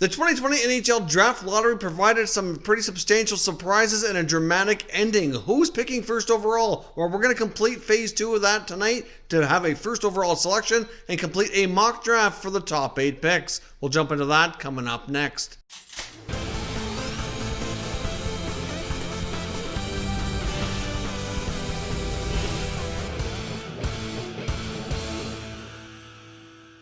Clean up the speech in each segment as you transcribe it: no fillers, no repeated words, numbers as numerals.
The 2020 NHL Draft Lottery provided some pretty substantial surprises and a dramatic ending. Who's picking first overall? Well, we're going to complete phase 2 of that tonight to have a first overall selection and complete a mock draft for the top 8 picks. We'll jump into that coming up next.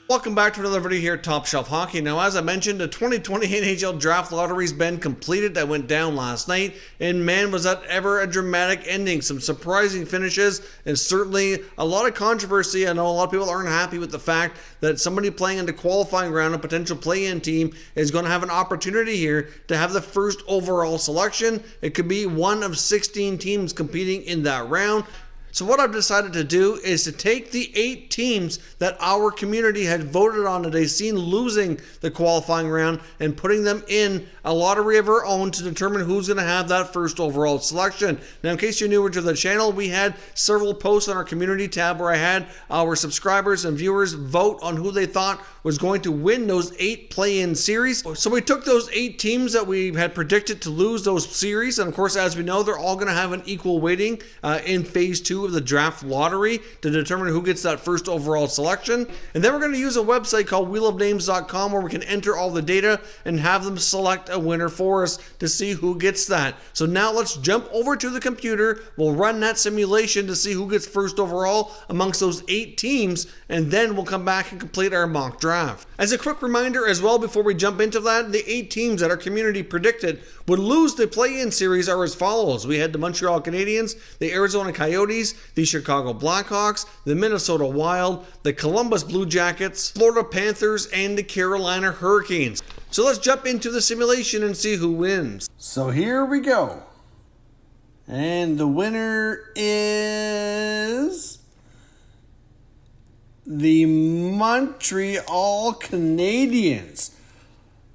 Welcome back to another video here at Top Shelf Hockey. Now, as I mentioned, the 2020 NHL Draft Lottery's been completed. That went down last night, and man, was that ever a dramatic ending. Some surprising finishes, and certainly a lot of controversy. I know a lot of people aren't happy with the fact that somebody playing in the qualifying round, a potential play-in team, is going to have an opportunity here to have the first overall selection. It could be one of 16 teams competing in that round. So what I've decided to do is to take the 8 teams that our community had voted on that they've seen losing the qualifying round and putting them in a lottery of our own to determine who's going to have that first overall selection. Now, in case you're newer to the channel, we had several posts on our community tab where I had our subscribers and viewers vote on who they thought was going to win those 8 play-in series. So we took those 8 teams that we had predicted to lose those series, and of course, as we know, they're all going to have an equal weighting in phase 2 of the draft lottery to determine who gets that first overall selection. And then we're going to use a website called wheelofnames.com where we can enter all the data and have them select a winner for us to see who gets that. So now let's jump over to the computer. We'll run that simulation to see who gets first overall amongst those 8 teams, and then we'll come back and complete our mock draft. As a quick reminder as well before we jump into that, the 8 teams that our community predicted would lose the play-in series are as follows. We had the Montreal Canadiens, the Arizona Coyotes, the Chicago Blackhawks, the Minnesota Wild, the Columbus Blue Jackets, Florida Panthers, and the Carolina Hurricanes. So let's jump into the simulation and see who wins. So here we go. And the winner is the Montreal Canadiens.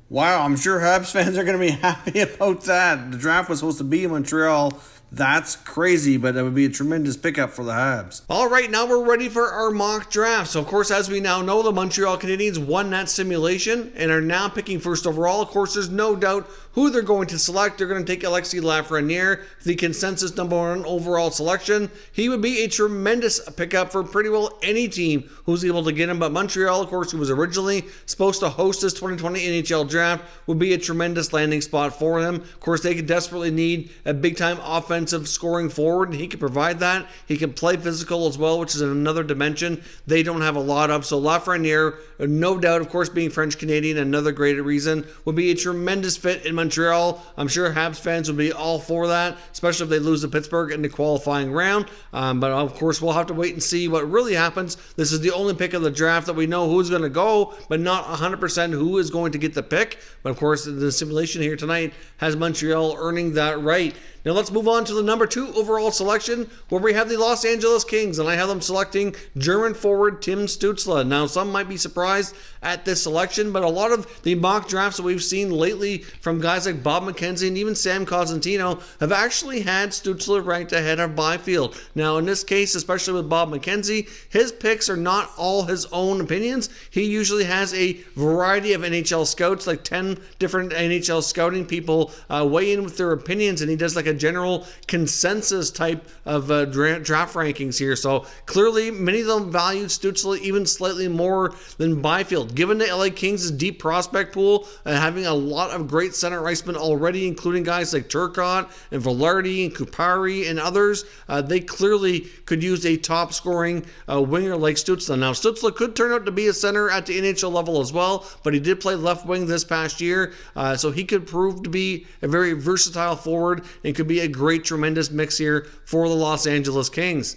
Wow, I'm sure Habs fans are going to be happy about that. The draft was supposed to be in Montreal. That's crazy, but that would be a tremendous pickup for the Habs. All right, now we're ready for our mock draft. So, of course, as we now know, the Montreal Canadiens won that simulation and are now picking first overall. Of course, there's no doubt who they're going to select. They're going to take Alexis Lafreniere, the consensus #1 overall selection. He would be a tremendous pickup for pretty well any team who's able to get him. But Montreal, of course, who was originally supposed to host this 2020 NHL draft, would be a tremendous landing spot for him. Of course, they could desperately need a big-time offensive scoring forward, and he can provide that. He can play physical as well, which is another dimension they don't have a lot of. So Lafreniere, no doubt, of course, being French-Canadian, another great reason, would be a tremendous fit in Montreal. I'm sure Habs fans would be all for that, especially if they lose to Pittsburgh in the qualifying round. But of course, we'll have to wait and see what really happens. This is the only pick of the draft that we know who's going to go, but not 100% who is going to get the pick. But of course, the simulation here tonight has Montreal earning that right. Now let's move on to the #2 overall selection, where we have the Los Angeles Kings, and I have them selecting German forward Tim Stutzle. Now, some might be surprised at this selection, but a lot of the mock drafts that we've seen lately from guys like Bob McKenzie and even Sam Cosentino have actually had Stutzle ranked ahead of Byfield. Now, in this case, especially with Bob McKenzie, his picks are not all his own opinions. He usually has a variety of NHL scouts, like 10 different NHL scouting people weigh in with their opinions, and he does like a general consensus type of draft rankings here. So clearly, many of them valued Stutzle even slightly more than Byfield. Given the LA Kings' deep prospect pool and having a lot of great center icemen already, including guys like Turcotte and Velarde and Kupari and others, they clearly could use a top-scoring winger like Stutzle. Now, Stutzle could turn out to be a center at the NHL level as well, but he did play left wing this past year, so he could prove to be a very versatile forward and could be a great, tremendous mix here for the Los Angeles Kings.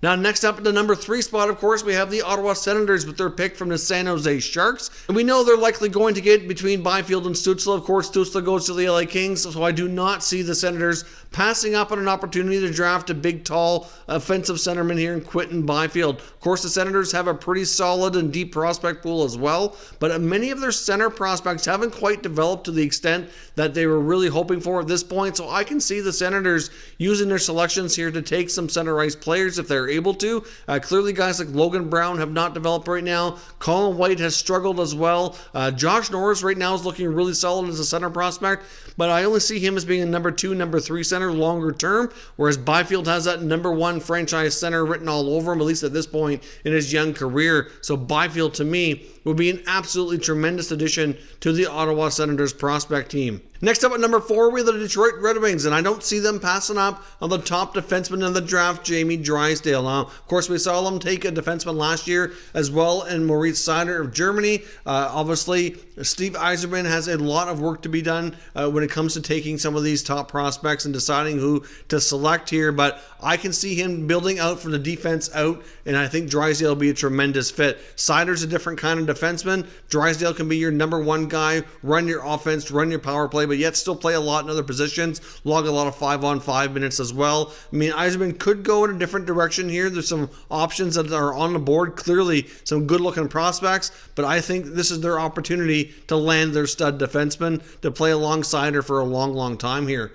Now, next up at the #3 spot, of course, we have the Ottawa Senators with their pick from the San Jose Sharks. And we know they're likely going to get between Byfield and Stutzle. Of course, Stutzle goes to the LA Kings, so I do not see the Senators passing up on an opportunity to draft a big, tall, offensive centerman here in Quinton Byfield. Of course, the Senators have a pretty solid and deep prospect pool as well, but many of their center prospects haven't quite developed to the extent that they were really hoping for at this point, so I can see the Senators using their selections here to take some center ice players if they're they're able to. Clearly, guys like Logan Brown have not developed right now. Colin White has struggled as well. Josh Norris right now is looking really solid as a center prospect, but I only see him as being a number 2, number 3 center longer term, whereas Byfield has that number 1 franchise center written all over him, at least at this point in his young career. So Byfield, to me, would be an absolutely tremendous addition to the Ottawa Senators prospect team. Next up at number 4, we have the Detroit Red Wings, and I don't see them passing up on the top defenseman in the draft, Jamie Drysdale. Now, of course, we saw them take a defenseman last year as well in Moritz Seider of Germany. Obviously, Steve Yzerman has a lot of work to be done when it comes to taking some of these top prospects and deciding who to select here, but I can see him building out from the defense out, and I think Drysdale will be a tremendous fit. Seider's a different kind of defenseman. Drysdale can be your number 1 guy, run your offense, run your power play, but yet still play a lot in other positions, log a lot of 5-on-5 minutes as well. I mean, Yzerman could go in a different direction here. There's some options that are on the board, clearly some good-looking prospects, but I think this is their opportunity to land their stud defenseman to play alongside her for a long, long time here.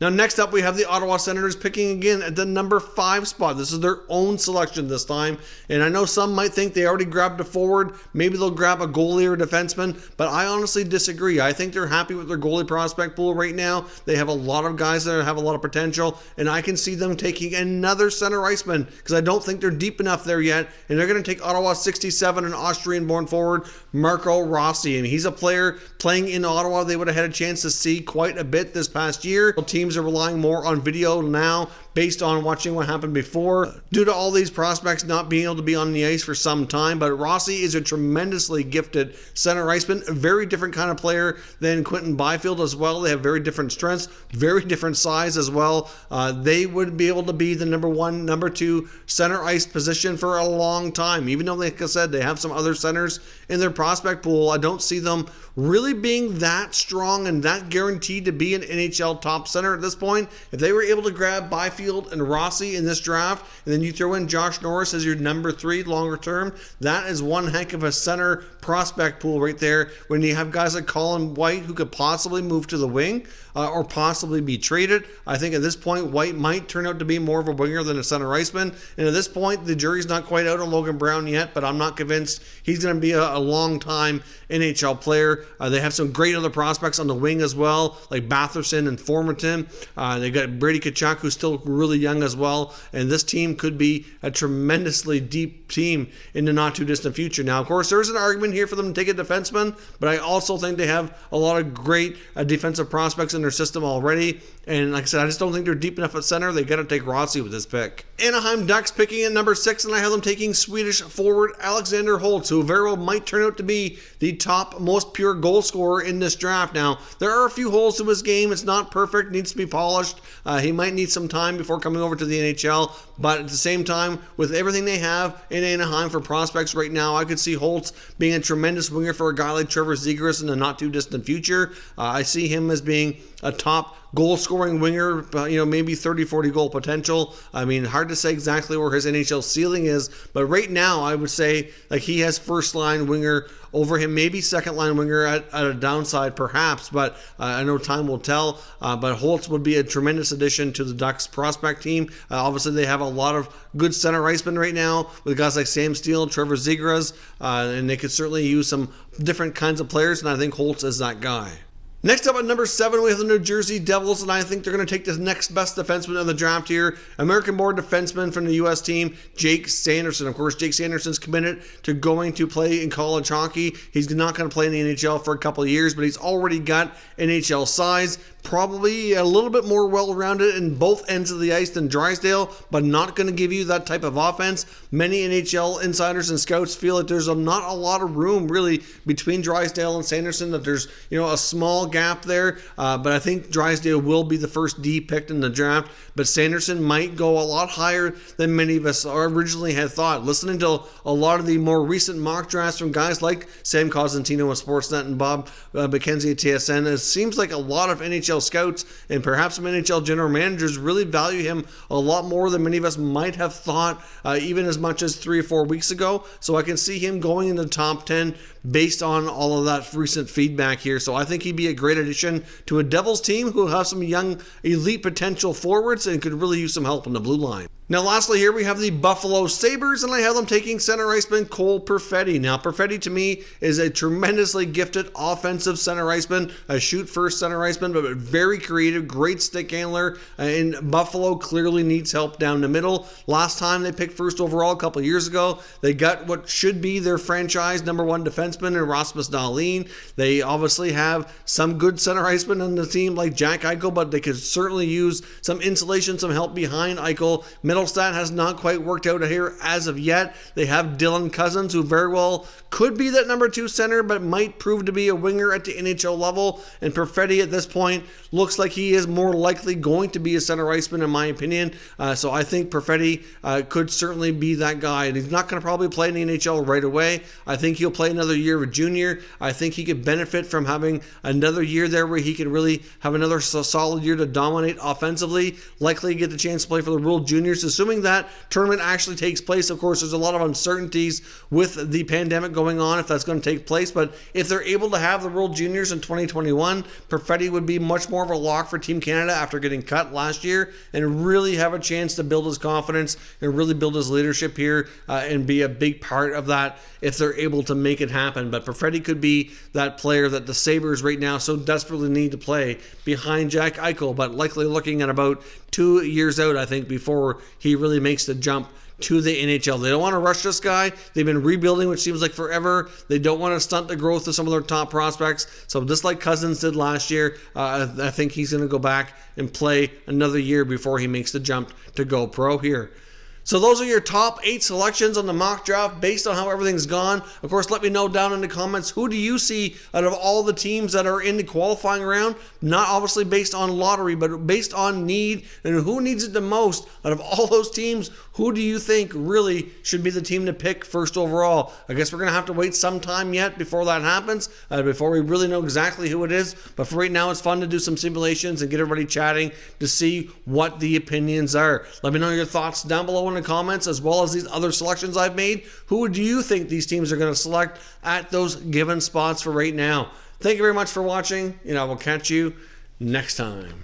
Now, next up, we have the Ottawa Senators picking again at the number 5 spot. This is their own selection this time. And I know some might think they already grabbed a forward. Maybe they'll grab a goalie or a defenseman. But I honestly disagree. I think they're happy with their goalie prospect pool right now. They have a lot of guys that have a lot of potential. And I can see them taking another center iceman because I don't think they're deep enough there yet. And they're going to take Ottawa 67, an Austrian-born forward, Marco Rossi. And he's a player playing in Ottawa they would have had a chance to see quite a bit this past year. Teams are relying more on video now based on watching what happened before due to all these prospects not being able to be on the ice for some time. But Rossi is a tremendously gifted center iceman, a very different kind of player than Quinton Byfield as well. They have very different strengths, very different size as well. They would be able to be the number 1, number 2 center ice position for a long time. Even though, like I said, they have some other centers in their prospect pool, I don't see them really being that strong and that guaranteed to be an NHL top center at this point. If they were able to grab Byfield and Rossi in this draft, and then you throw in Josh Norris as your number 3 longer term, that is one heck of a center prospect pool right there. When you have guys like Colin White who could possibly move to the wing or possibly be traded, I think at this point White might turn out to be more of a winger than a center iceman. And at this point, the jury's not quite out on Logan Brown yet, but I'm not convinced he's going to be a long time NHL player. They have some great other prospects on the wing as well, like Batherson and Formerton. They got Brady Tkachuk, who's still really young as well. And this team could be a tremendously deep team in the not too distant future. Now, of course, there's an argument here for them to take a defenseman, but I also think they have a lot of great defensive prospects in their system already. And like I said, I just don't think they're deep enough at center. They got to take Rossi with this pick. Anaheim Ducks picking at number 6, and I have them taking Swedish forward Alexander Holtz, who very well might turn out to be the top most pure goal scorer in this draft. Now, there are a few holes to his game. It's not perfect, needs to be polished. He might need some time before coming over to the NHL, but at the same time, with everything they have in Anaheim for prospects right now, I could see Holtz being a tremendous winger for a guy like Trevor Zegras in the not too distant future. I see him as being a top goal-scoring winger, maybe 30-40 goal potential. I mean, hard to say exactly where his NHL ceiling is, but right now I would say like he has first-line winger over him, maybe second-line winger at a downside perhaps, but I know time will tell. But Holtz would be a tremendous addition to the Ducks prospect team. Obviously, they have a lot of good center icemen right now with guys like Sam Steele, Trevor Zegras, and they could certainly use some different kinds of players, and I think Holtz is that guy. Next up at number 7, we have the New Jersey Devils, and I think they're going to take the next best defenseman in the draft here. American-born defenseman from the U.S. team, Jake Sanderson. Of course, Jake Sanderson's committed to going to play in college hockey. He's not going to play in the NHL for a couple of years, but he's already got NHL size. Probably a little bit more well-rounded in both ends of the ice than Drysdale, but not going to give you that type of offense. Many NHL insiders and scouts feel that there's not a lot of room really between Drysdale and Sanderson, that there's a small gap there, but I think Drysdale will be the first D picked in the draft, but Sanderson might go a lot higher than many of us originally had thought. Listening to a lot of the more recent mock drafts from guys like Sam Cosentino of Sportsnet and Bob McKenzie at TSN, it seems like a lot of NHL scouts and perhaps some NHL general managers really value him a lot more than many of us might have thought, even as much as 3 or 4 weeks ago. So I can see him going in the top 10 based on all of that recent feedback here. So I think he'd be a great addition to a Devils team who have some young elite potential forwards and could really use some help on the blue line. Now, lastly, here we have the Buffalo Sabres, and I have them taking center iceman Cole Perfetti. Now, Perfetti, to me, is a tremendously gifted offensive center iceman, a shoot-first center iceman, but very creative, great stick handler, and Buffalo clearly needs help down the middle. Last time they picked first overall a couple years ago, they got what should be their franchise #1 defenseman in Rasmus Dahlin. They obviously have some good center icemen on the team like Jack Eichel, but they could certainly use some insulation, some help behind Eichel. Middlestat has not quite worked out here as of yet. They have Dylan Cousins, who very well could be that #2 center, but might prove to be a winger at the NHL level. And Perfetti at this point looks like he is more likely going to be a center iceman, in my opinion. So I think Perfetti could certainly be that guy. And he's not going to probably play in the NHL right away. I think he'll play another year of a junior. I think he could benefit from having another year there where he can really have another solid year to dominate offensively. Likely get the chance to play for the World Juniors, assuming that tournament actually takes place. Of course, there's a lot of uncertainties with the pandemic going on if that's going to take place, but if they're able to have the World Juniors in 2021, Perfetti would be much more of a lock for Team Canada after getting cut last year, and really have a chance to build his confidence and really build his leadership here and be a big part of that if they're able to make it happen. But Perfetti could be that player that the Sabres right now so desperately need to play behind Jack Eichel, but likely looking at about 2 years out, I think, before he really makes the jump to the NHL. They don't want to rush this guy. They've been rebuilding, which seems like forever. They don't want to stunt the growth of some of their top prospects. So just like Cousins did last year, I think he's going to go back and play another year before he makes the jump to go pro here. So those are your top 8 selections on the mock draft based on how everything's gone. Of course, let me know down in the comments, who do you see out of all the teams that are in the qualifying round? Not obviously based on lottery, but based on need, and who needs it the most out of all those teams. Who do you think really should be the team to pick first overall? I guess we're going to have to wait some time yet before that happens, before we really know exactly who it is. But for right now, it's fun to do some simulations and get everybody chatting to see what the opinions are. Let me know your thoughts down below in the comments, as well as these other selections I've made. Who do you think these teams are going to select at those given spots for right now? Thank you very much for watching, and I will catch you next time.